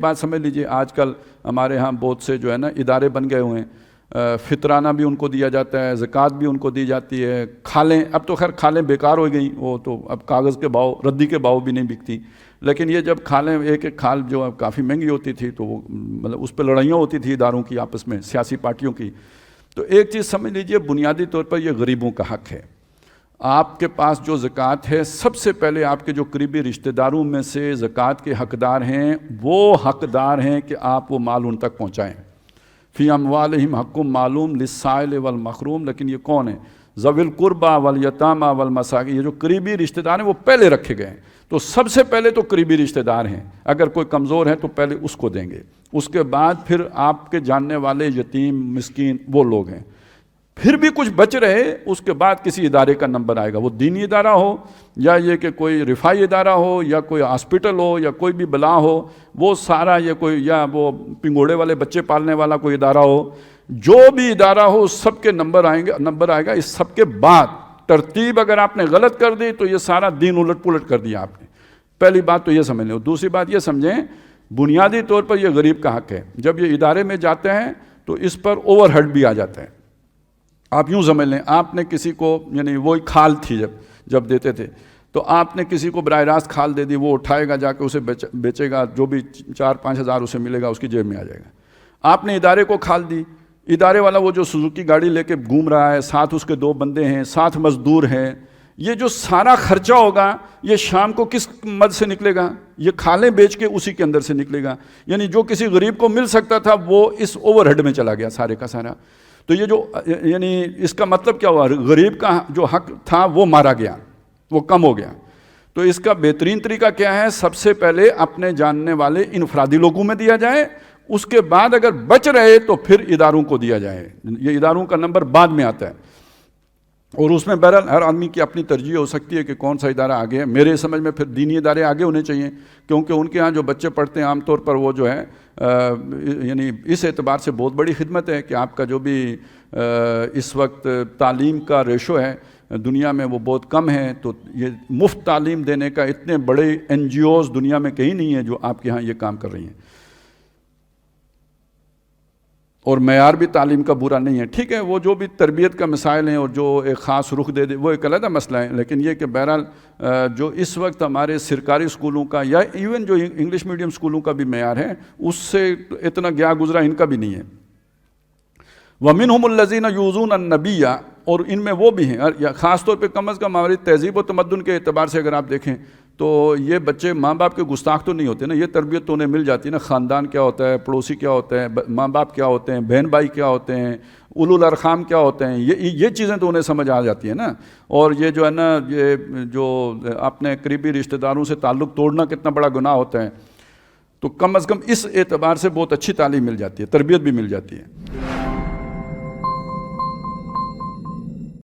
بات سمجھ لیجئے، آج کل ہمارے ہاں بہت سے جو ہے نا ادارے بن گئے ہوئے ہیں، فطرانہ بھی ان کو دیا جاتا ہے، زکوٰۃ بھی ان کو دی جاتی ہے، کھالیں اب تو خیر کھالیں بیکار ہو گئیں، وہ تو اب کاغذ کے باؤ ردی کے باؤ بھی نہیں بکتی، لیکن یہ جب کھالیں ایک ایک کھال جو کافی مہنگی ہوتی تھی تو وہ مطلب اس پہ لڑائیاں ہوتی تھی اداروں کی آپس میں، سیاسی پارٹیوں کی۔ تو ایک چیز سمجھ لیجئے، بنیادی طور پر یہ غریبوں کا حق ہے۔ آپ کے پاس جو زکوٰۃ ہے، سب سے پہلے آپ کے جو قریبی رشتہ داروں میں سے زکوٰۃ کے حقدار ہیں، وہ حقدار ہیں کہ آپ وہ مال ان تک پہنچائیں۔ فی اموالہم حق معلوم للسائل والمحروم، لیکن یہ کون ہے؟ ذوی القربیٰ والیتامیٰ والمساکین، یہ جو قریبی رشتہ دار ہیں وہ پہلے رکھے گئے ہیں۔ تو سب سے پہلے تو قریبی رشتہ دار ہیں، اگر کوئی کمزور ہے تو پہلے اس کو دیں گے، اس کے بعد پھر آپ کے جاننے والے یتیم مسکین وہ لوگ ہیں، پھر بھی کچھ بچ رہے اس کے بعد کسی ادارے کا نمبر آئے گا، وہ دینی ادارہ ہو یا یہ کہ کوئی رفاعی ادارہ ہو یا کوئی ہاسپٹل ہو یا کوئی بھی بلا ہو، وہ سارا یہ کوئی یا وہ پنگوڑے والے بچے پالنے والا کوئی ادارہ ہو، جو بھی ادارہ ہو اس سب کے نمبر آئے گا۔ اس سب کے بعد ترتیب اگر آپ نے غلط کر دی تو یہ سارا دین الٹ پلٹ کر دیا آپ نے۔ پہلی بات تو یہ سمجھ لیں۔ دوسری بات یہ سمجھیں، بنیادی طور پر یہ غریب کا حق ہے۔ جب یہ ادارے میں جاتے ہیں تو اس پر اوور ہیڈ بھی آ جاتا ہے۔ آپ یوں سمجھ لیں، آپ نے کسی کو، یعنی وہی کھال تھی جب دیتے تھے تو آپ نے کسی کو براہ راست کھال دے دی، وہ اٹھائے گا جا کے اسے بیچے گا، جو بھی 4-5 ہزار اسے ملے گا اس کی جیب میں آ جائے گا۔ آپ نے ادارے کو کھال دی، ادارے والا وہ جو سوزوکی گاڑی لے کے گھوم رہا ہے، ساتھ اس کے 2 بندے ہیں، ساتھ مزدور ہیں، یہ جو سارا خرچہ ہوگا یہ شام کو کس مد سے نکلے گا؟ یہ کھالیں بیچ کے اسی کے اندر سے نکلے گا۔ یعنی جو کسی غریب کو مل سکتا تھا وہ اس اوور ہیڈ میں چلا گیا سارے کا سارا۔ تو یہ جو یعنی اس کا مطلب کیا ہوا؟ غریب کا جو حق تھا وہ مارا گیا، وہ کم ہو گیا۔ تو اس کا بہترین طریقہ کیا ہے؟ سب سے پہلے اپنے جاننے والے انفرادی لوگوں میں دیا جائے، اس کے بعد اگر بچ رہے تو پھر اداروں کو دیا جائے۔ یہ اداروں کا نمبر بعد میں آتا ہے، اور اس میں بہرحال ہر آدمی کی اپنی ترجیح ہو سکتی ہے کہ کون سا ادارہ آگے ہے۔ میرے سمجھ میں پھر دینی ادارے آگے ہونے چاہیے، کیونکہ ان کے ہاں جو بچے پڑھتے ہیں عام طور پر وہ جو ہے یعنی اس اعتبار سے بہت بڑی خدمت ہے کہ آپ کا جو بھی اس وقت تعلیم کا ریشو ہے دنیا میں وہ بہت کم ہے، تو یہ مفت تعلیم دینے کا اتنے بڑے NGOs دنیا میں کہیں نہیں ہیں جو آپ کے ہاں یہ کام کر رہی ہیں۔ اور معیار بھی تعلیم کا برا نہیں ہے، ٹھیک ہے، وہ جو بھی تربیت کا مسائل ہیں اور جو ایک خاص رخ دے دے وہ ایک علیحدہ مسئلہ ہے، لیکن یہ کہ بہرحال جو اس وقت ہمارے سرکاری اسکولوں کا یا ایون جو انگلش میڈیم اسکولوں کا بھی معیار ہے اس سے اتنا گیا گزرا ان کا بھی نہیں ہے۔ وَمِنْهُمُ الَّذِينَ يُؤْذُونَ النَّبِيَّ، اور ان میں وہ بھی ہیں، خاص طور پہ کم از کم ہماری تہذیب و تمدن کے اعتبار سے اگر آپ دیکھیں تو یہ بچے ماں باپ کے گستاخ تو نہیں ہوتے نا، یہ تربیت تو انہیں مل جاتی ہے نا، خاندان کیا ہوتا ہے، پڑوسی کیا ہوتے ہیں، ماں باپ کیا ہوتے ہیں، بہن بھائی کیا ہوتے ہیں، اولو الارحام کیا ہوتے ہیں، یہ چیزیں تو انہیں سمجھ آ جاتی ہیں نا۔ اور یہ جو ہے نا، یہ جو اپنے قریبی رشتہ داروں سے تعلق توڑنا کتنا بڑا گناہ ہوتا ہے، تو کم از کم اس اعتبار سے بہت اچھی تعلیم مل جاتی ہے، تربیت بھی مل جاتی ہے۔